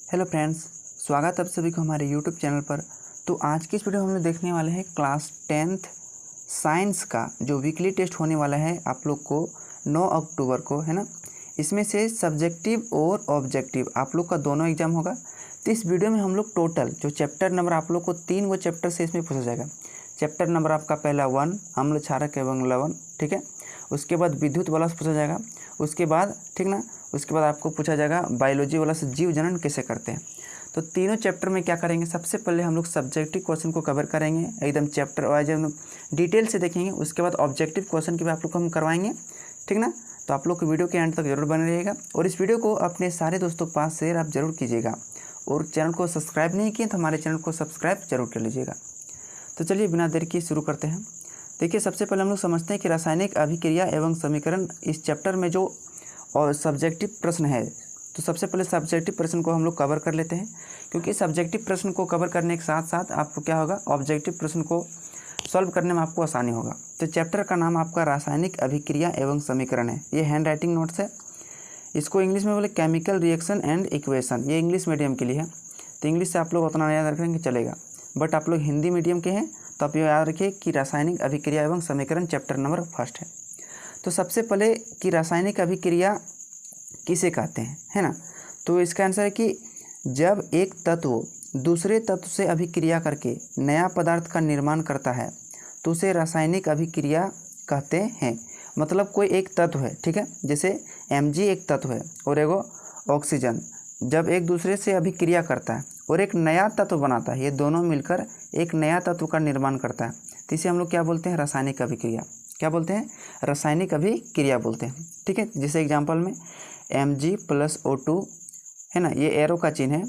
Hello friends, स्वागत है आप सभी को हमारे यूट्यूब चैनल पर। तो आज की इस वीडियो में हम लोग देखने वाले हैं क्लास 10th साइंस का जो वीकली टेस्ट होने वाला है आप लोग को 9 अक्टूबर को, है ना। इसमें से सब्जेक्टिव और ऑब्जेक्टिव आप लोग का दोनों एग्जाम होगा। तो इस वीडियो में हम लोग टोटल जो चैप्टर नंबर आप लोग को 3 वो चैप्टर से इसमें पूछा जाएगा। चैप्टर नंबर आपका पहला 1 अम्ल क्षारक एवं लवण, ठीक है। उसके बाद विद्युत वाला से पूछा जाएगा। उसके बाद ठीक ना, उसके बाद आपको पूछा जाएगा बायोलॉजी वाला से जीव जनन कैसे करते हैं। तो तीनों चैप्टर में क्या करेंगे, सबसे पहले हम लोग सब्जेक्टिव क्वेश्चन को कवर करेंगे, एकदम चैप्टर वाइज हम डिटेल से देखेंगे। उसके बाद ऑब्जेक्टिव क्वेश्चन की भी आप लोग को हम करवाएंगे, ठीक ना। तो आप लोग को वीडियो के एंड तक जरूर बने रहिएगा और इस वीडियो को अपने सारे दोस्तों के पास शेयर आप जरूर कीजिएगा। और चैनल को सब्सक्राइब नहीं किए तो हमारे चैनल को सब्सक्राइब जरूर कर लीजिएगा। तो चलिए बिना देर किए शुरू करते हैं। देखिए, सबसे पहले हम लोग समझते हैं कि रासायनिक अभिक्रिया एवं समीकरण इस चैप्टर में जो और सब्जेक्टिव प्रश्न है। तो सबसे पहले सब्जेक्टिव प्रश्न को हम लोग कवर कर लेते हैं, क्योंकि सब्जेक्टिव प्रश्न को कवर करने के साथ साथ आपको क्या होगा, ऑब्जेक्टिव प्रश्न को सॉल्व करने में आपको आसानी होगा। तो चैप्टर का नाम आपका रासायनिक अभिक्रिया एवं समीकरण है। ये हैंड राइटिंग नोट्स है। इसको इंग्लिश में बोले केमिकल रिएक्शन एंड इक्वेशन। ये इंग्लिश मीडियम के लिए है, तो इंग्लिश से आप लोग उतना याद रखेंगे चलेगा। बट आप लोग हिंदी मीडियम के हैं तो आप ये याद रखिए कि रासायनिक अभिक्रिया एवं समीकरण चैप्टर नंबर 1 है। तो सबसे पहले कि रासायनिक अभिक्रिया किसे कहते हैं, है ना। तो इसका आंसर है कि जब एक तत्व दूसरे तत्व से अभिक्रिया करके नया पदार्थ का निर्माण करता है तो उसे रासायनिक अभिक्रिया कहते हैं। मतलब कोई एक तत्व है, ठीक है, जैसे Mg एक तत्व है और एगो ऑक्सीजन, जब एक दूसरे से अभिक्रिया करता है और एक नया तत्व बनाता है, ये दोनों मिलकर एक नया तत्व का निर्माण करता है, तो इसे हम लोग क्या बोलते हैं, रासायनिक अभिक्रिया। क्या बोलते हैं, रासायनिक अभिक्रिया बोलते हैं, ठीक है। जैसे एग्जांपल में Mg+O2 है ना, ये एरो का चिन्ह है,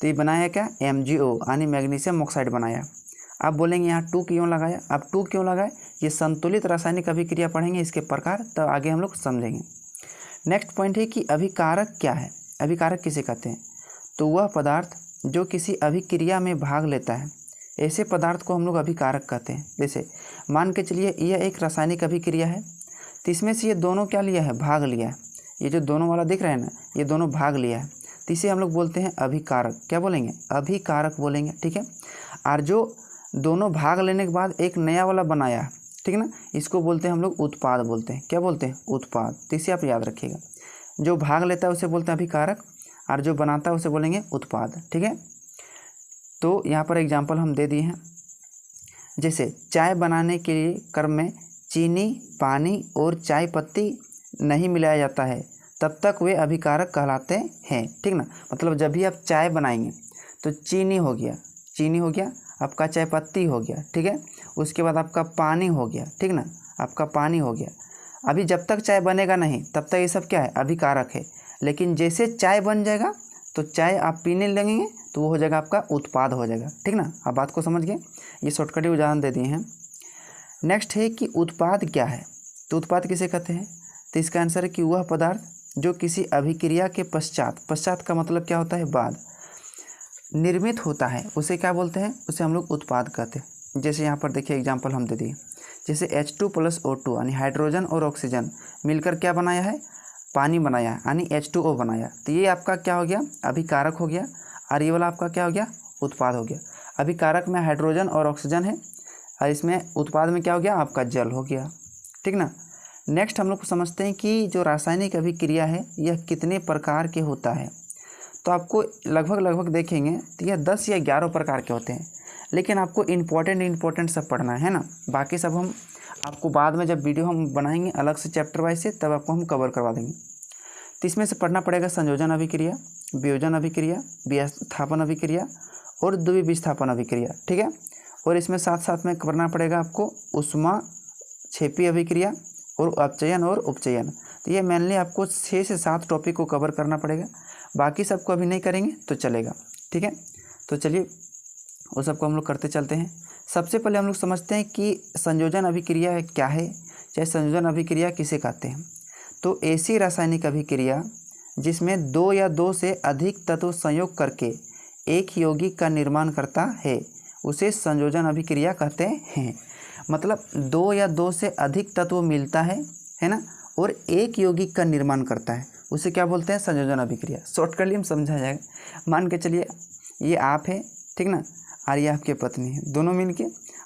तो ये बनाया क्या, MgO यानी मैग्नीशियम ऑक्साइड बनाया। आप बोलेंगे यहाँ 2 क्यों लगाया, अब 2 क्यों लगाए, ये संतुलित रासायनिक अभिक्रिया पढ़ेंगे इसके प्रकार, तब आगे हम लोग समझेंगे। नेक्स्ट पॉइंट है कि अभिकारक क्या है। अभिकारक किसे कहते हैं, तो वह पदार्थ जो किसी अभिक्रिया में भाग लेता है, ऐसे पदार्थ को हम लोग अभिकारक कहते हैं। जैसे मान के चलिए यह एक रासायनिक अभिक्रिया है, तो इसमें से ये दोनों क्या लिया है, भाग लिया है। ये जो दोनों वाला दिख रहा है ना, ये दोनों भाग लिया है, तो इसे हम लोग बोलते हैं अभिकारक। क्या बोलेंगे, अभिकारक बोलेंगे, ठीक है। और जो दोनों भाग लेने के बाद एक नया वाला बनाया, ठीक है ना, इसको बोलते हैं हम लोग उत्पाद बोलते हैं। क्या बोलते हैं, उत्पाद। तो इसे आप याद रखिएगा, जो भाग लेता है उसे बोलते हैं अभिकारक और जो बनाता है उसे बोलेंगे उत्पाद, ठीक है। तो यहाँ पर एग्जाम्पल हम दे दिए हैं, जैसे चाय बनाने के लिए क्रम में चीनी, पानी और चाय पत्ती नहीं मिलाया जाता है, तब तक वे अभिकारक कहलाते हैं, ठीक ना। मतलब जब भी आप चाय बनाएंगे तो चीनी हो गया, आपका चाय पत्ती हो गया, ठीक है। उसके बाद आपका पानी हो गया, ठीक ना, आपका पानी हो गया। अभी जब तक चाय बनेगा नहीं तब तक ये सब क्या है, अभिकारक है। लेकिन जैसे चाय बन जाएगा तो चाय आप पीने लगेंगे तो वो हो जाएगा आपका उत्पाद हो जाएगा, ठीक ना। आप बात को समझ गए, ये शॉर्टकट उदाहरण दे दिए हैं। नेक्स्ट है कि उत्पाद क्या है। तो उत्पाद किसे कहते हैं, तो इसका आंसर है कि वह पदार्थ जो किसी अभिक्रिया के पश्चात का मतलब क्या होता है, बाद निर्मित होता है, उसे क्या बोलते हैं, उसे हम लोग उत्पाद कहते हैं। जैसे यहाँ पर देखिए एग्जाम्पल हम दे दिए, जैसे H2+O2 यानी हाइड्रोजन और ऑक्सीजन मिलकर क्या बनाया है, पानी बनाया यानी H2O बनाया। तो ये आपका क्या हो गया, अभिकारक हो गया, और ये वाला आपका क्या हो गया, उत्पाद हो गया। अभिकारक में हाइड्रोजन और ऑक्सीजन है और इसमें उत्पाद में क्या हो गया, आपका जल हो गया, ठीक ना। नेक्स्ट हम लोग को समझते हैं कि जो रासायनिक अभिक्रिया है यह कितने प्रकार के होता है। तो आपको लगभग देखेंगे तो यह 10 या 11 प्रकार के होते हैं, लेकिन आपको इम्पोर्टेंट सब पढ़ना है ना। बाकी सब हम आपको बाद में जब वीडियो हम बनाएंगे अलग से चैप्टर वाइज से, तब आपको हम कवर करवा देंगे। तो इसमें से पढ़ना पड़ेगा संयोजन अभिक्रिया, वियोजन अभिक्रिया, विस्थापन अभिक्रिया और द्विविस्थापन अभिक्रिया, ठीक है। और इसमें साथ साथ में करना पड़ेगा आपको ऊष्मा क्षेपी अभिक्रिया और अपचयन और उपचयन। तो ये मेनली आपको 6 से 7 टॉपिक को कवर करना पड़ेगा, बाकी सबको अभी नहीं करेंगे तो चलेगा, ठीक है। तो चलिए वो सबको हम लोग करते चलते हैं। सबसे पहले हम लोग समझते हैं कि संयोजन अभिक्रिया क्या है, चाहे संयोजन अभिक्रिया किसे कहते हैं। तो ऐसी रासायनिक अभिक्रिया जिसमें 2 या 2 से अधिक तत्व संयोग करके एक यौगिक का निर्माण करता है उसे संयोजन अभिक्रिया कहते हैं। मतलब 2 या 2 से अधिक तत्व मिलता है ना, और एक यौगिक का निर्माण करता है उसे क्या बोलते हैं, संयोजन अभिक्रिया। शॉर्टकटली हम समझा जाएगा। मान के चलिए ये आप है, ठीक ना, और ये आपकी पत्नी है, दोनों मिलके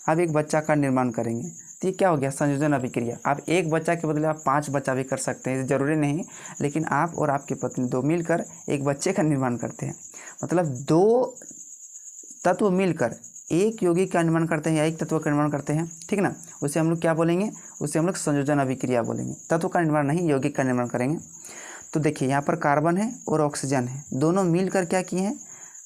आप एक बच्चा का निर्माण करेंगे, तो ये क्या हो गया, संयोजन अभिक्रिया। आप एक बच्चा के बदले आप 5 बच्चा भी कर सकते हैं, ज़रूरी नहीं, लेकिन आप और आपकी पत्नी दो मिलकर एक बच्चे का निर्माण करते हैं। मतलब दो तत्व मिलकर एक यौगिक का निर्माण करते हैं या एक तत्व का निर्माण करते हैं, ठीक ना, उसे हम लोग क्या बोलेंगे, उसे हम लोग संयोजन अभिक्रिया बोलेंगे। तत्व का निर्माण नहीं, यौगिक का निर्माण करेंगे। तो देखिए यहाँ पर कार्बन है और ऑक्सीजन है, दोनों मिलकर क्या किए हैं,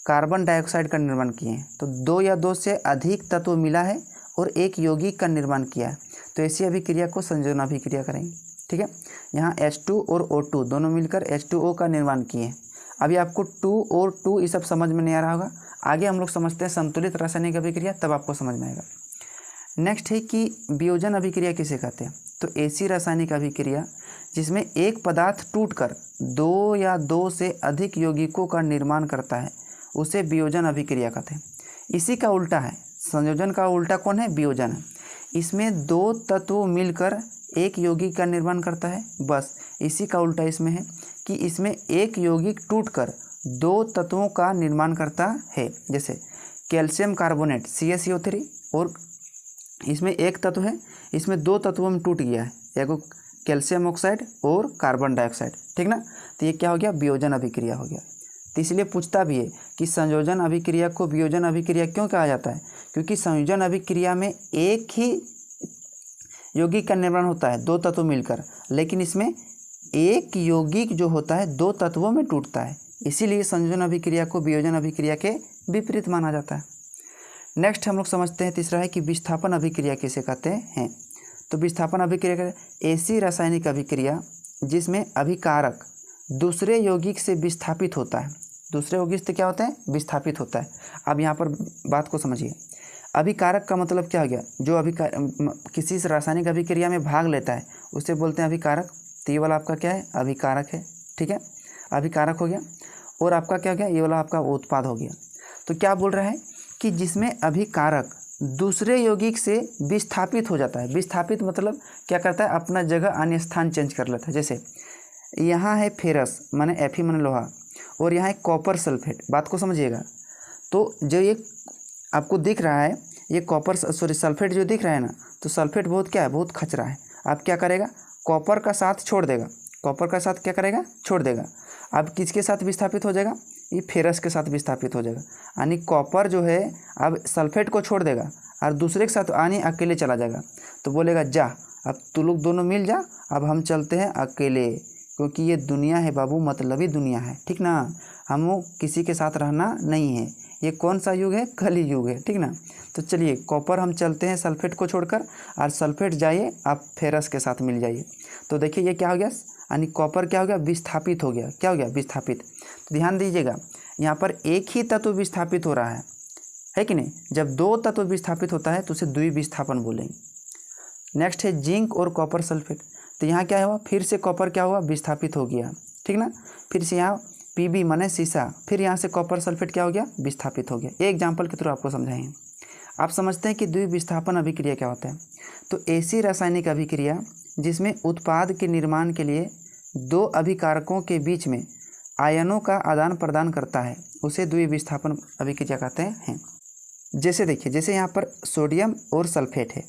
कार्बन डाइऑक्साइड का निर्माण किए हैं। तो 2 या 2 से अधिक तत्व मिला है और एक यौगिक का निर्माण किया है, तो ऐसी अभिक्रिया को संयोजन अभिक्रिया करेंगे, ठीक है। यहाँ H2 और O2 दोनों मिलकर H2O का निर्माण किए हैं। अभी आपको 2 और 2 ये सब समझ में नहीं आ रहा होगा, आगे हम लोग समझते हैं संतुलित रासायनिक अभिक्रिया, तब आपको समझ में आएगा। नेक्स्ट है कि वियोजन अभिक्रिया किसे कहते हैं। तो ऐसी रासायनिक अभिक्रिया जिसमें एक पदार्थ टूटकर 2 या 2 से अधिक यौगिकों का निर्माण करता है, उसे वियोजन अभिक्रिया कहते हैं। इसी का उल्टा है, संयोजन का उल्टा कौन है, वियोजन है। इसमें 2 तत्व मिलकर एक यौगिक का निर्माण करता है, बस इसी का उल्टा इसमें है कि इसमें एक यौगिक टूटकर 2 तत्वों का निर्माण करता है। जैसे कैल्शियम कार्बोनेट CaCO3, और इसमें एक तत्व है, इसमें 2 तत्वों में टूट गया है, एक कैल्शियम ऑक्साइड और कार्बन डाइऑक्साइड, ठीक ना। तो ये क्या हो गया, वियोजन अभिक्रिया हो गया। तो इसलिए पूछता भी है कि संयोजन अभिक्रिया को वियोजन अभिक्रिया क्यों कहा जाता है, क्योंकि संयोजन अभिक्रिया में एक ही यौगिक का निर्माण होता है 2 तत्व मिलकर, लेकिन इसमें एक यौगिक जो होता है 2 तत्वों में टूटता है, इसीलिए संयोजन अभिक्रिया को वियोजन अभिक्रिया के विपरीत माना जाता है। नेक्स्ट हम लोग समझते हैं, तीसरा है कि विस्थापन अभिक्रिया किसे कहते हैं। तो विस्थापन अभिक्रिया ऐसी रासायनिक अभिक्रिया जिसमें अभिकारक दूसरे यौगिक से विस्थापित होता है। दूसरे यौगिक से क्या होता है, विस्थापित होता है। अब यहाँ पर बात को समझिए, अभिकारक का मतलब क्या हो गया, जो किसी रासायनिक अभिक्रिया में भाग लेता है उसे बोलते हैं अभिकारक। तो ये वाला आपका क्या है, अभिकारक है, ठीक है, अभिकारक हो गया। और आपका क्या हो गया, ये वाला आपका उत्पाद हो गया। तो क्या बोल रहा है कि जिसमें अभिकारक दूसरे यौगिक से विस्थापित हो जाता है। विस्थापित मतलब क्या करता है, अपना जगह अन्य स्थान चेंज कर लेता है। जैसे यहाँ है फेरस माने Fe माने लोहा, और यहाँ है कॉपर सल्फेट। बात को समझिएगा। तो जो ये आपको दिख रहा है, ये कॉपर सल्फेट जो दिख रहा है ना, तो सल्फेट बहुत क्या है, बहुत खचरा है। अब क्या करेगा, कॉपर का साथ छोड़ देगा, कॉपर का साथ क्या करेगा, छोड़ देगा। अब किसके साथ विस्थापित हो जाएगा, ये फेरस के साथ विस्थापित हो जाएगा। यानी कॉपर जो है अब सल्फेट को छोड़ देगा और दूसरे के साथ यानी अकेले चला जाएगा। तो बोलेगा जा, अब तू लोग दोनों मिल जा, अब हम चलते हैं अकेले, क्योंकि ये दुनिया है बाबू, मतलबी दुनिया है, ठीक ना। हम किसी के साथ रहना नहीं है। ये कौन सा युग है, कली युग है, ठीक ना। तो चलिए कॉपर हम चलते हैं सल्फेट को छोड़कर, और सल्फेट जाइए आप फेरस के साथ मिल जाइए। तो देखिए ये क्या हो गया, यानी कॉपर क्या हो गया, विस्थापित हो गया। क्या हो गया, विस्थापित। तो ध्यान दीजिएगा, यहाँ पर एक ही तत्व विस्थापित हो रहा है कि नहीं। जब 2 तत्व विस्थापित होता है तो उसे द्विविस्थापन बोलेंगे। नेक्स्ट है जिंक और कॉपर सल्फेट। तो यहाँ क्या हुआ, फिर से कॉपर क्या हुआ, विस्थापित हो गया, ठीक ना। फिर से यहाँ Pb माने शीशा, फिर यहाँ से कॉपर सल्फेट क्या हो गया, विस्थापित हो गया। एक एग्जाम्पल के थ्रू आपको समझाएंगे। आप समझते हैं कि द्विविस्थापन अभिक्रिया क्या होता है। तो ऐसी रासायनिक अभिक्रिया जिसमें उत्पाद के निर्माण के लिए 2 अभिकारकों के बीच में आयनों का आदान प्रदान करता है, उसे द्विविस्थापन अभिक्रिया कहते हैं। जैसे देखिए, जैसे यहाँ पर सोडियम और सल्फेट है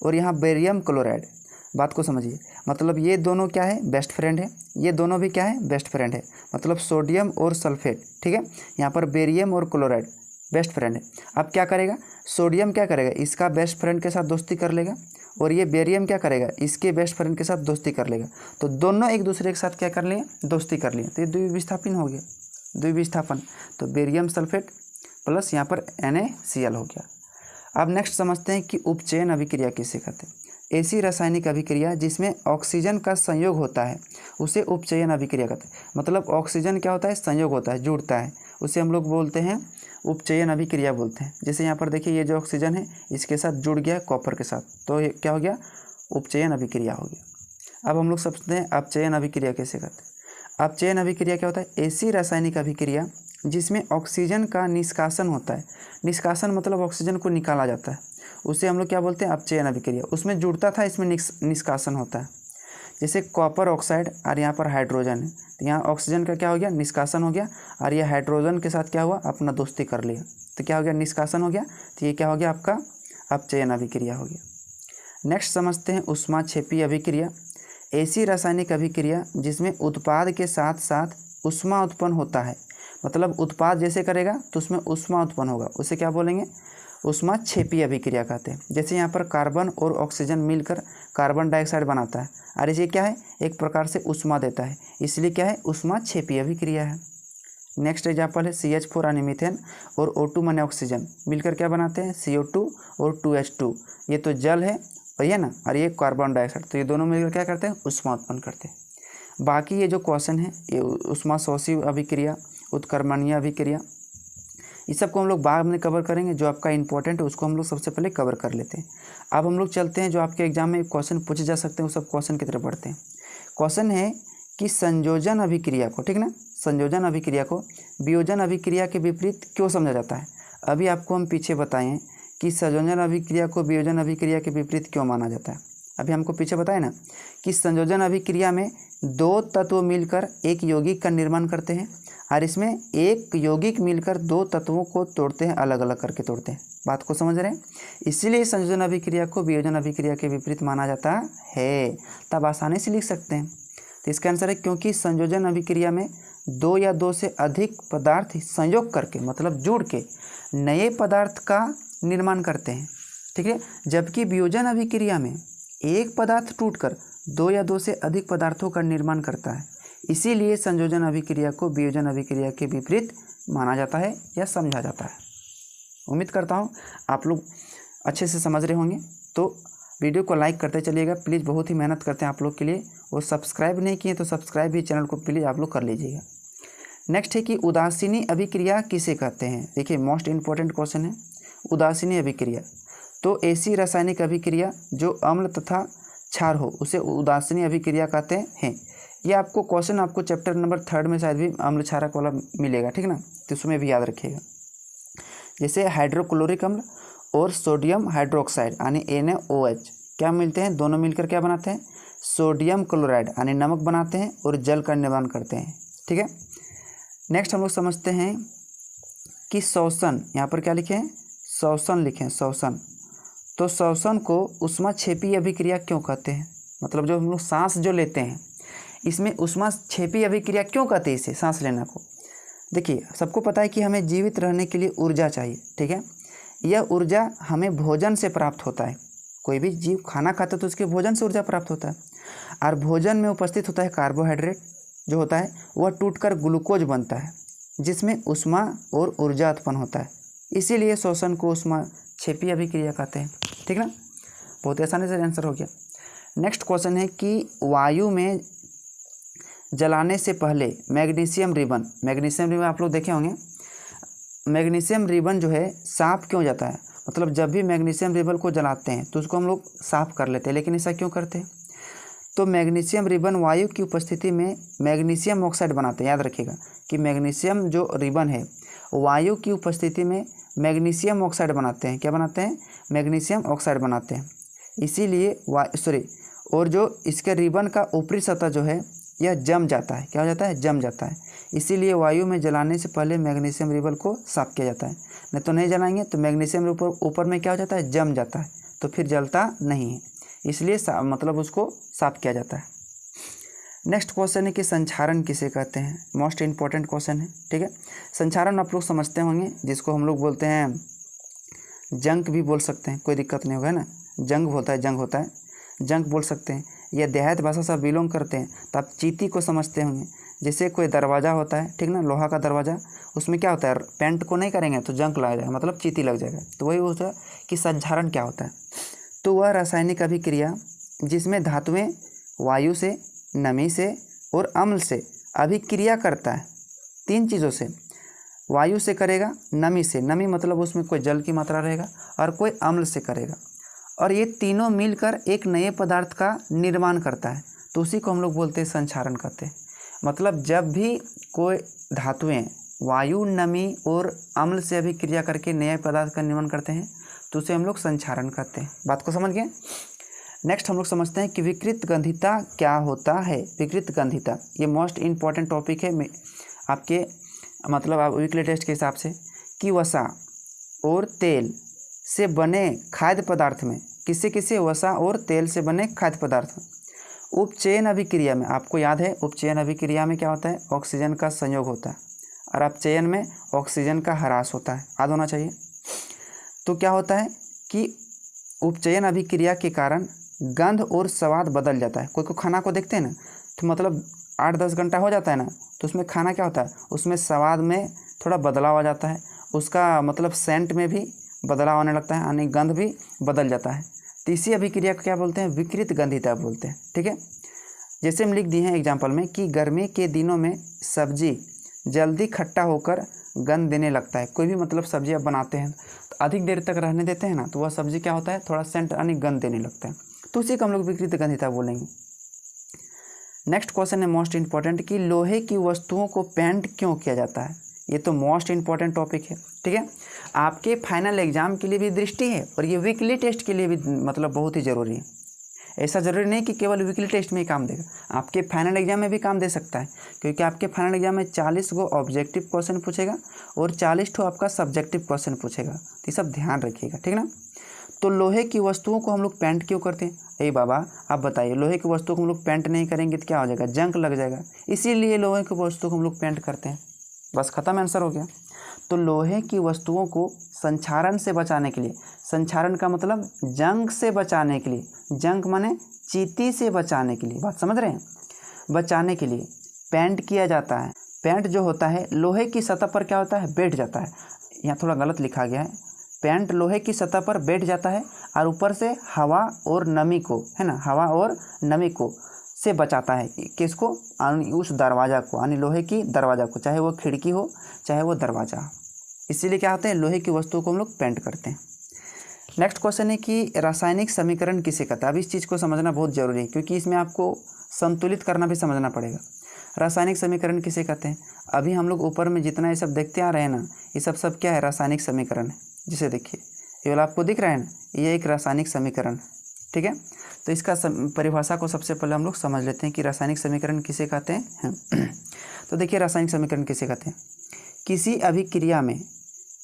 और यहाँ बेरियम क्लोराइड। बात को समझिए, मतलब ये दोनों क्या है, बेस्ट फ्रेंड है। ये दोनों भी क्या है, बेस्ट फ्रेंड है। मतलब सोडियम और सल्फेट, ठीक है। यहाँ पर बेरियम और क्लोराइड बेस्ट फ्रेंड है। अब क्या करेगा, सोडियम क्या करेगा, इसका बेस्ट फ्रेंड के साथ दोस्ती कर लेगा, और ये बेरियम क्या करेगा, इसके बेस्ट फ्रेंड के साथ दोस्ती कर लेगा। तो दोनों एक दूसरे के साथ क्या कर लिए, दोस्ती कर लिए। तो ये द्विविस्थापन हो गया, द्विविस्थापन। तो बेरियम सल्फेट प्लस यहाँ पर NaCl हो गया। अब नेक्स्ट समझते हैं कि उपचयन अभिक्रिया किसे कहते हैं। ऐसी रासायनिक अभिक्रिया जिसमें ऑक्सीजन का संयोग होता है उसे उपचयन अभिक्रिया कहते हैं। मतलब ऑक्सीजन क्या होता है, संयोग होता है, जुड़ता है, उसे हम लोग बोलते हैं उपचयन अभिक्रिया बोलते हैं। जैसे यहाँ पर देखिए, ये जो ऑक्सीजन है इसके साथ जुड़ गया कॉपर के साथ, तो ये क्या हो गया, उपचयन अभिक्रिया हो गया। अब हम लोग समझते हैं अपचयन अभिक्रिया कैसे करते हैं। अपचयन अभिक्रिया क्या होता है, ऐसी रासायनिक अभिक्रिया जिसमें ऑक्सीजन का निष्कासन होता है। निष्कासन मतलब ऑक्सीजन को निकाला जाता है, उसे हम लोग क्या बोलते हैं, अपचयन अभिक्रिया। उसमें जुड़ता था, इसमें निष्कासन होता है। जैसे कॉपर ऑक्साइड और यहाँ पर हाइड्रोजन है, तो यहाँ ऑक्सीजन का क्या हो गया, निष्कासन हो गया, और ये हाइड्रोजन के साथ क्या हुआ, अपना दोस्ती कर लिया, तो क्या हो गया, निष्कासन हो गया। तो ये क्या हो गया, आपका अपचयन अभिक्रिया हो गया। नेक्स्ट समझते हैं ऊष्माक्षेपी अभिक्रिया। ऐसी रासायनिक अभिक्रिया जिसमें उत्पाद के साथ साथ ऊष्मा उत्पन्न होता है, मतलब उत्पाद जैसे करेगा तो उसमें ऊष्मा उत्पन्न होगा, उसे क्या बोलेंगे, ऊष्माक्षेपी अभिक्रिया कहते हैं। जैसे यहाँ पर कार्बन और ऑक्सीजन मिलकर कार्बन डाइऑक्साइड बनाता है, और ये क्या है, एक प्रकार से ऊष्मा देता है, इसलिए क्या है, ऊष्माक्षेपी अभिक्रिया है। नेक्स्ट एग्जाम्पल है CH4 यानी मीथेन और O2 माने ऑक्सीजन मिलकर क्या बनाते हैं, CO2 और 2H2। ये तो जल है और ये ना, और ये कार्बन डाइऑक्साइड, तो ये दोनों मिलकर क्या करते हैं, ऊष्मा उत्पन्न करते हैं। बाकी ये जो क्वेश्चन है, ये ऊष्माशोषी अभिक्रिया, उत्क्रमणीय अभिक्रिया, इस सब को हम लोग बाद में कवर करेंगे। जो आपका इंपॉर्टेंट है उसको हम लोग सबसे पहले कवर कर लेते हैं। अब हम लोग चलते हैं जो आपके एग्जाम में क्वेश्चन पूछे जा सकते हैं, वो सब क्वेश्चन की तरफ बढ़ते हैं। क्वेश्चन है कि संयोजन अभिक्रिया को, ठीक ना, संयोजन अभिक्रिया को वियोजन अभिक्रिया के विपरीत क्यों समझा जाता है। अभी आपको हम पीछे बताएं कि संयोजन अभिक्रिया को वियोजन अभिक्रिया के विपरीत क्यों माना जाता है। अभी हमको पीछे बताए ना कि संयोजन अभिक्रिया में दो तत्व मिलकर एक यौगिक का निर्माण करते हैं, और इसमें एक यौगिक मिलकर दो तत्वों को तोड़ते हैं, अलग अलग करके तोड़ते हैं। बात को समझ रहे हैं, इसीलिए संयोजन अभिक्रिया को वियोजन अभिक्रिया के विपरीत माना जाता है। तब आसानी से लिख सकते हैं। तो इसका आंसर है क्योंकि संयोजन अभिक्रिया में दो या दो से अधिक पदार्थ संयोग करके, मतलब जुड़ के नए पदार्थ का निर्माण करते हैं, ठीक है। जबकि वियोजन अभिक्रिया में एक पदार्थ टूटकर दो या दो से अधिक पदार्थों का निर्माण करता है, इसीलिए संयोजन अभिक्रिया को वियोजन अभिक्रिया के विपरीत माना जाता है या समझा जाता है। उम्मीद करता हूँ आप लोग अच्छे से समझ रहे होंगे। तो वीडियो को लाइक करते चलिएगा प्लीज़, बहुत ही मेहनत करते हैं आप लोग के लिए, और सब्सक्राइब नहीं किए तो सब्सक्राइब भी चैनल को प्लीज़ आप लोग कर लीजिएगा। नेक्स्ट है कि उदासीनी अभिक्रिया किसे कहते हैं। देखिए मोस्ट इंपॉर्टेंट क्वेश्चन है, उदासीनी अभिक्रिया। तो ऐसी रासायनिक अभिक्रिया जो अम्ल तथा क्षार हो उसे उदासीनी अभिक्रिया कहते हैं। ये आपको क्वेश्चन आपको चैप्टर नंबर 3 में शायद भी अम्ल क्षारक वाला मिलेगा, ठीक ना, तो उसमें भी याद रखिएगा। जैसे हाइड्रोक्लोरिक अम्ल और सोडियम हाइड्रोक्साइड यानी NaOH क्या मिलते हैं, दोनों मिलकर क्या बनाते हैं, सोडियम क्लोराइड यानी नमक बनाते हैं और जल का निर्माण करते हैं, ठीक है। नेक्स्ट हम लोग समझते हैं कि श्वसन, यहाँ पर क्या लिखे हैं, श्वसन लिखे हैं, श्वसन। तो श्वसन को ऊष्माक्षेपी अभिक्रिया क्यों कहते हैं, मतलब जो हम लोग सांस जो लेते हैं इसमें ऊष्माक्षेपी अभिक्रिया क्यों कहते हैं इसे, सांस लेना को। देखिए सबको पता है कि हमें जीवित रहने के लिए ऊर्जा चाहिए, ठीक है। यह ऊर्जा हमें भोजन से प्राप्त होता है, कोई भी जीव खाना खाता है तो उसके भोजन से ऊर्जा प्राप्त होता है, और भोजन में उपस्थित होता है कार्बोहाइड्रेट जो होता है वह टूटकर ग्लूकोज बनता है, जिसमें ऊष्मा और ऊर्जा उत्पन्न होता है, इसीलिए श्वसन को ऊष्माक्षेपी अभिक्रिया कहते हैं, ठीक ना। बहुत ही आसानी से आंसर हो गया। नेक्स्ट क्वेश्चन है कि वायु में जलाने से पहले मैग्नीशियम रिबन, मैग्नीशियम रिबन आप लोग देखे होंगे, मैग्नीशियम रिबन जो है साफ क्यों जाता है, मतलब जब भी मैग्नीशियम रिबन को जलाते हैं तो उसको हम लोग साफ कर लेते हैं, लेकिन ऐसा क्यों करते हैं। तो मैग्नीशियम रिबन वायु की उपस्थिति में मैग्नीशियम ऑक्साइड बनाते हैं। याद रखिएगा कि मैग्नीशियम जो रिबन है वायु की उपस्थिति में मैग्नीशियम ऑक्साइड बनाते हैं, क्या बनाते हैं, मैग्नीशियम ऑक्साइड बनाते हैं, इसीलिए और जो इसके रिबन का ऊपरी सतह जो है यह जम जाता है, क्या हो जाता है, जम जाता है, इसीलिए वायु में जलाने से पहले मैग्नीशियम रिबन को साफ किया जाता है। नहीं तो नहीं जलाएंगे तो मैग्नीशियम ऊपर में क्या हो जाता है, जम जाता है, तो फिर जलता नहीं है, इसलिए मतलब उसको साफ किया जाता है। नेक्स्ट क्वेश्चन है कि संक्षारण किसे कहते हैं, मोस्ट इंपॉर्टेंट क्वेश्चन है, ठीक है। संक्षारण आप लोग समझते होंगे, जिसको हम लोग बोलते हैं जंक भी बोल सकते हैं, कोई दिक्कत नहीं होगा ना, जंग होता है, जंग होता है, जंक बोल सकते हैं, या देहात भाषा से बिलोंग करते हैं तो आप चीती को समझते होंगे। जैसे कोई दरवाज़ा होता है, ठीक ना, लोहा का दरवाज़ा, उसमें क्या होता है, पेंट को नहीं करेंगे तो जंक लग जाएगा, मतलब चीती लग जाएगा। तो वही होता है कि संक्षारण क्या होता है, तो वह रासायनिक अभिक्रिया जिसमें धातुएं वायु से, नमी से और अम्ल से अभिक्रिया करता है, तीन चीज़ों से, वायु से करेगा, नमी से, नमी मतलब उसमें कोई जल की मात्रा रहेगा, और कोई अम्ल से करेगा, और ये तीनों मिलकर एक नए पदार्थ का निर्माण करता है, तो उसी को हम लोग बोलते हैं संक्षारण कहते हैं। मतलब जब भी कोई धातुएं वायु, नमी और अम्ल से अभिक्रिया करके नए पदार्थ का निर्माण करते हैं तो उसे हम लोग संक्षारण कहते हैं। बात को समझ गए। नेक्स्ट हम लोग समझते हैं कि विकृत गंधिता क्या होता है। विकृत गंधिता ये मोस्ट इम्पॉर्टेंट टॉपिक है आपके मतलब आप वीकली टेस्ट के हिसाब से, कि वसा और तेल से बने खाद्य पदार्थ में, किसे किसे, वसा और तेल से बने खाद्य पदार्थ में उपचयन अभिक्रिया में, आपको याद है उपचयन अभिक्रिया में क्या होता है, ऑक्सीजन का संयोग होता है और अपचयन में ऑक्सीजन का ह्रास होता है, याद होना चाहिए। तो क्या होता है कि उपचयन अभिक्रिया के कारण गंध और स्वाद बदल जाता है। कोई खाना को देखते हैं ना, तो मतलब 8-10 घंटा हो जाता है ना, तो उसमें खाना क्या होता है, उसमें स्वाद में थोड़ा बदलाव आ जाता है, उसका मतलब सेंट में भी बदलाव आने लगता है, यानी गंध भी बदल जाता है। तो इसी अभिक्रिया को क्या बोलते हैं, विकृत गंधिता बोलते हैं। ठीक है, जैसे हम लिख दिए हैं एग्जाम्पल में कि गर्मी के दिनों में सब्जी जल्दी खट्टा होकर गंध देने लगता है। कोई भी मतलब सब्जी आप बनाते हैं तो अधिक देर तक रहने देते हैं ना, तो वह सब्जी क्या होता है, थोड़ा सेंट यानी गंध देने लगता है, तो उसी को हम लोग विकृत गंधिता बोलेंगे। नेक्स्ट क्वेश्चन है मोस्ट इंपॉर्टेंट, कि लोहे की वस्तुओं को पेंट क्यों किया जाता है। ये तो मोस्ट इंपॉर्टेंट टॉपिक है। ठीक है, आपके फाइनल एग्जाम के लिए भी दृष्टि है और ये वीकली टेस्ट के लिए भी मतलब बहुत ही ज़रूरी है। ऐसा ज़रूरी नहीं कि केवल वीकली टेस्ट में ही काम देगा, आपके फाइनल एग्जाम में भी काम दे सकता है, क्योंकि आपके फाइनल एग्जाम में 40 गो ऑब्जेक्टिव क्वेश्चन पूछेगा और 40 ठो आपका सब्जेक्टिव क्वेश्चन पूछेगा। तो ये सब ध्यान रखिएगा, ठीक ना। तो लोहे की वस्तुओं को हम लोग पेंट क्यों करते हैं, ए बाबा आप बताइए, लोहे की वस्तुओं को हम लोग पेंट नहीं करेंगे तो क्या हो जाएगा, जंग लग जाएगा, इसीलिए लोहे की वस्तुओं को हम लोग पेंट करते हैं। बस खत्म, आंसर हो गया। तो लोहे की वस्तुओं को संक्षारण से बचाने के लिए, संक्षारण का मतलब जंग से बचाने के लिए, जंग माने चींटी से बचाने के लिए, बात समझ रहे हैं, बचाने के लिए पेंट किया जाता है। पेंट जो होता है लोहे की सतह पर क्या होता है, बैठ जाता है। यहाँ थोड़ा गलत लिखा गया है, पेंट लोहे की सतह पर बैठ जाता है और ऊपर से हवा और नमी को, है ना, हवा और नमी को से बचाता है। किसको, उस दरवाज़ा को, यानी लोहे की दरवाज़ा को, चाहे वो खिड़की हो चाहे वो दरवाज़ा हो। इसीलिए क्या होते हैं, लोहे की वस्तुओं को हम लोग पेंट करते हैं। नेक्स्ट क्वेश्चन है कि रासायनिक समीकरण किसे कहता है। अब इस चीज़ को समझना बहुत ज़रूरी है, क्योंकि इसमें आपको संतुलित करना भी समझना पड़ेगा। रासायनिक समीकरण किसे कहते हैं। अभी हम लोग ऊपर में जितना ये सब देखते आ रहे हैं ना, ये सब क्या है, रासायनिक समीकरण है। जिसे देखिए ये वाला आपको दिख रहा है ना, ये एक रासायनिक समीकरण है। ठीक है, तो इसका परिभाषा को सबसे पहले हम लोग समझ लेते हैं कि रासायनिक समीकरण किसे कहते हैं। तो देखिए रासायनिक समीकरण किसे कहते हैं, किसी अभिक्रिया में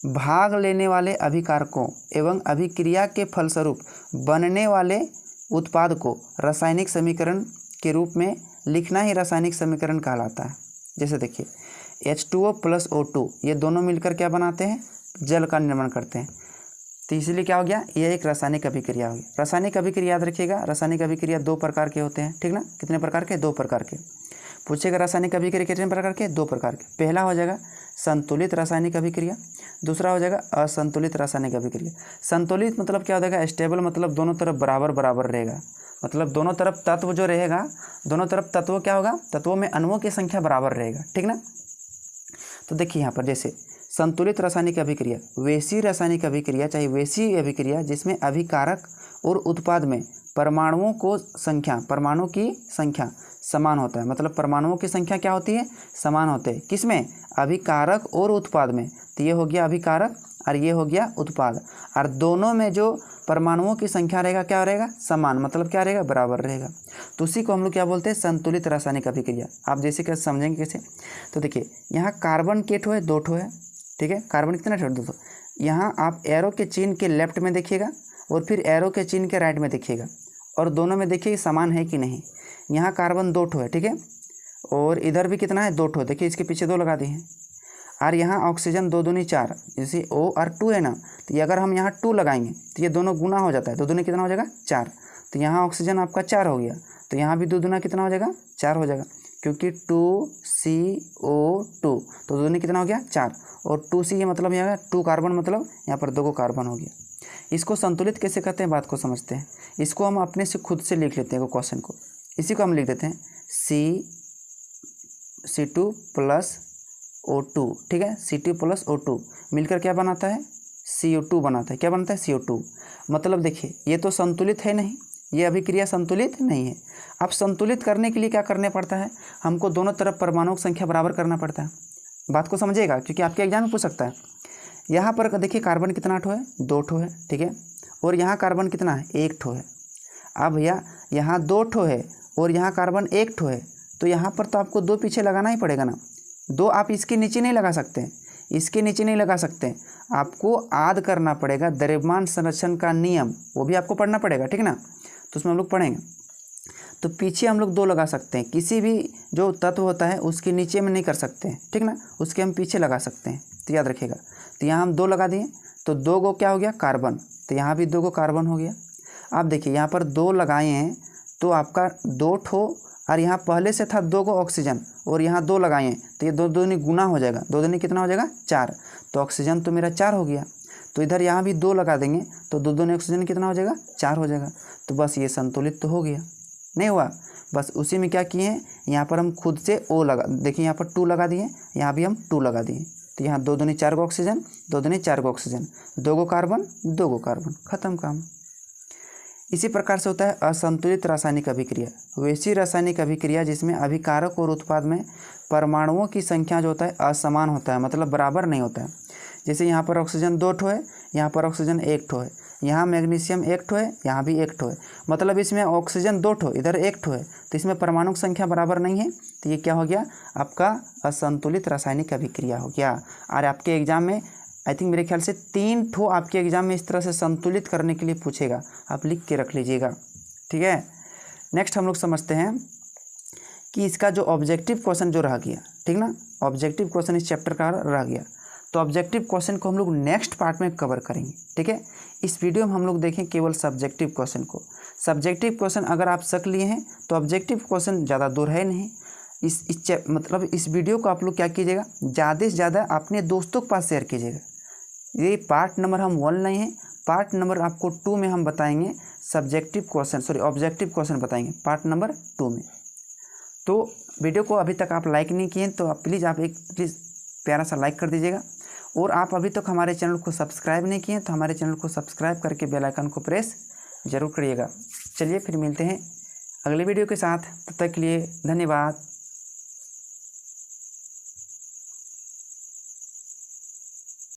भाग लेने वाले अभिकारकों एवं अभिक्रिया के फलस्वरूप बनने वाले उत्पाद को रासायनिक समीकरण के रूप में लिखना ही रासायनिक समीकरण कहलाता है। जैसे देखिए H2O + O2 ये दोनों मिलकर क्या बनाते हैं, जल का निर्माण करते हैं। तो इसलिए क्या हो गया, ये एक रासायनिक अभिक्रिया होगी। रासायनिक अभिक्रिया याद रखिएगा, रासायनिक अभिक्रिया 2 प्रकार के होते हैं, ठीक ना। कितने प्रकार के, 2 प्रकार के। पूछेगा रासायनिक अभिक्रिया कितने प्रकार के, 2 प्रकार के। पहला हो जाएगा संतुलित रासायनिक अभिक्रिया, दूसरा हो जाएगा असंतुलित रासायनिक अभिक्रिया। संतुलित मतलब क्या हो जाएगा, स्टेबल मतलब दोनों तरफ बराबर बराबर रहेगा, मतलब दोनों तरफ तत्व जो रहेगा, दोनों तरफ तत्व क्या होगा, तत्वों में अणुओं की संख्या बराबर रहेगा, ठीक ना। तो देखिए यहाँ पर जैसे संतुलित रासायनिक अभिक्रिया, वैसी रासायनिक अभिक्रिया, चाहे वैसी अभिक्रिया जिसमें अभिकारक और उत्पाद में परमाणुओं को संख्या, परमाणु की संख्या समान होता है। मतलब परमाणुओं की संख्या क्या होती है, समान होते हैं। किसमें, अभिकारक और उत्पाद में। तो ये हो गया अभिकारक और ये हो गया उत्पाद, और दोनों में जो परमाणुओं की संख्या रहेगा क्या रहेगा, समान, मतलब क्या रहेगा, बराबर रहेगा। तो उसी को हम लोग क्या बोलते हैं, संतुलित रासायनिक अभिक्रिया। आप जैसे कैसे समझेंगे कैसे, तो देखिए यहाँ कार्बन के ठो है, 2 ठो है, ठीक है। कार्बन कितना ठो, 2 ठो। यहाँ आप एरो के चिन्ह के लेफ्ट में देखिएगा और फिर एरो के चिन्ह के राइट में देखिएगा, और दोनों में देखिए समान है कि नहीं। यहाँ कार्बन 2 ठो है, ठीक है, और इधर भी कितना है, 2 ठो। देखिए इसके पीछे 2 लगा दिए हैं, और यहाँ ऑक्सीजन 2 दूनी 4, जैसे O और 2 है ना, तो ये अगर हम यहाँ 2 लगाएंगे तो ये दोनों गुना हो जाता है, 2 दूनी कितना हो जाएगा, 4। तो यहाँ ऑक्सीजन आपका 4 हो गया, तो यहाँ भी 2 दूना कितना हो जाएगा, 4 हो जाएगा, क्योंकि 2CO2, तो 2 दूनी कितना हो गया, 4, और 2C ये मतलब यहाँ 2 कार्बन, मतलब यहाँ पर 2 को कार्बन हो गया। इसको संतुलित कैसे कहते हैं, बात को समझते हैं। इसको हम अपने से खुद से लिख लेते हैं क्वेश्चन को। इसी को हम लिख देते हैं C2 + O2, ठीक है। C2 + O2 मिलकर क्या बनाता है, CO2 बनाता है। क्या बनता है, CO2। मतलब देखिए ये तो संतुलित है नहीं, ये अभिक्रिया संतुलित नहीं है। अब संतुलित करने के लिए क्या करना पड़ता है, हमको दोनों तरफ परमाणुओं की संख्या बराबर करना पड़ता है। बात को समझिएगा, क्योंकि आपके एग्जाम में पूछ सकता है। यहाँ पर देखिए कार्बन कितना ठो है, 2 ठो है, ठीक है, और यहाँ कार्बन कितना है, 1 ठो है। अब भैया यहाँ 2 ठो है और यहाँ कार्बन 1 ठो है, तो यहाँ पर तो आपको 2 पीछे लगाना ही पड़ेगा ना। 2 आप इसके नीचे नहीं लगा सकते, इसके नीचे नहीं लगा सकते, आपको आद करना पड़ेगा द्रव्यमान संरक्षण का नियम, वो भी आपको पढ़ना पड़ेगा, ठीक ना। तो उसमें हम लोग पढ़ेंगे। तो पीछे हम लोग 2 लगा सकते हैं, किसी भी जो तत्व होता है उसके नीचे में नहीं कर सकते हैं, ठीक ना, उसके हम पीछे लगा सकते हैं, तो याद रखिएगा। तो यहाँ हम 2 लगा दिए, तो 2 गो क्या हो गया कार्बन, तो यहाँ भी 2 गो कार्बन हो गया। आप देखिए यहाँ पर 2 लगाए हैं तो आपका 2 ठो, और यहाँ पहले से था 2 गो ऑक्सीजन और यहाँ 2 लगाए हैं, तो ये 2 दूनी गुना हो जाएगा, 2 दूनी कितना हो जाएगा 4, तो ऑक्सीजन तो मेरा 4 हो गया। तो इधर यहाँ भी 2 लगा देंगे तो 2 दूनी ऑक्सीजन कितना हो जाएगा 4 हो जाएगा। तो बस ये संतुलित तो हो गया, नहीं हुआ। बस उसी में क्या किए हैं, यहाँ पर हम खुद से ओ लगा, देखिए यहाँ पर 2 लगा दिए, यहाँ भी हम 2 लगा दिए, तो यहाँ 2 दूनी 4 गो ऑक्सीजन, 2 दूनी 4 गो ऑक्सीजन, 2 गो कार्बन 2 गो कार्बन, खत्म काम। इसी प्रकार से होता है असंतुलित रासायनिक अभिक्रिया, वैसी रासायनिक अभिक्रिया जिसमें अभिकारक और उत्पाद में परमाणुओं की संख्या जो होता है असमान होता है, मतलब बराबर नहीं होता है। जैसे यहाँ पर ऑक्सीजन 2 ठो है, यहाँ पर ऑक्सीजन 1 ठो है, यहाँ मैग्नीशियम 1 ठो है, यहाँ भी 1 ठो है, मतलब इसमें ऑक्सीजन 2 ठो, इधर 1 ठो है, तो इसमें परमाणु की संख्या बराबर नहीं है, तो ये क्या हो गया आपका असंतुलित रासायनिक अभिक्रिया हो गया। और आपके एग्जाम में आई थिंक मेरे ख्याल से 3 ठो आपके एग्जाम में इस तरह से संतुलित करने के लिए पूछेगा, आप लिख के रख लीजिएगा, ठीक है। नेक्स्ट हम लोग समझते हैं कि इसका जो ऑब्जेक्टिव क्वेश्चन जो रह गया, ठीक ना, ऑब्जेक्टिव क्वेश्चन इस चैप्टर का रह गया, तो ऑब्जेक्टिव क्वेश्चन को हम लोग नेक्स्ट पार्ट में कवर करेंगे, ठीक है। इस वीडियो में हम लोग देखें केवल सब्जेक्टिव क्वेश्चन को। सब्जेक्टिव क्वेश्चन अगर आप सक लिए हैं तो ऑब्जेक्टिव क्वेश्चन ज़्यादा दूर है नहीं। मतलब इस वीडियो को आप लोग क्या कीजिएगा, ज़्यादा से ज़्यादा अपने दोस्तों के पास शेयर कीजिएगा। ये पार्ट नंबर हम 1 नहीं है, पार्ट नंबर आपको 2 में हम बताएंगे ऑब्जेक्टिव क्वेश्चन बताएंगे पार्ट नंबर 2 में। तो वीडियो को अभी तक आप लाइक नहीं किए तो आप प्लीज़ प्यारा सा लाइक कर दीजिएगा, और आप अभी तक हमारे चैनल को सब्सक्राइब नहीं किए तो हमारे चैनल को सब्सक्राइब करके बेल आइकन को प्रेस जरूर करिएगा। चलिए फिर मिलते हैं अगले वीडियो के साथ, तब तक के लिए धन्यवाद।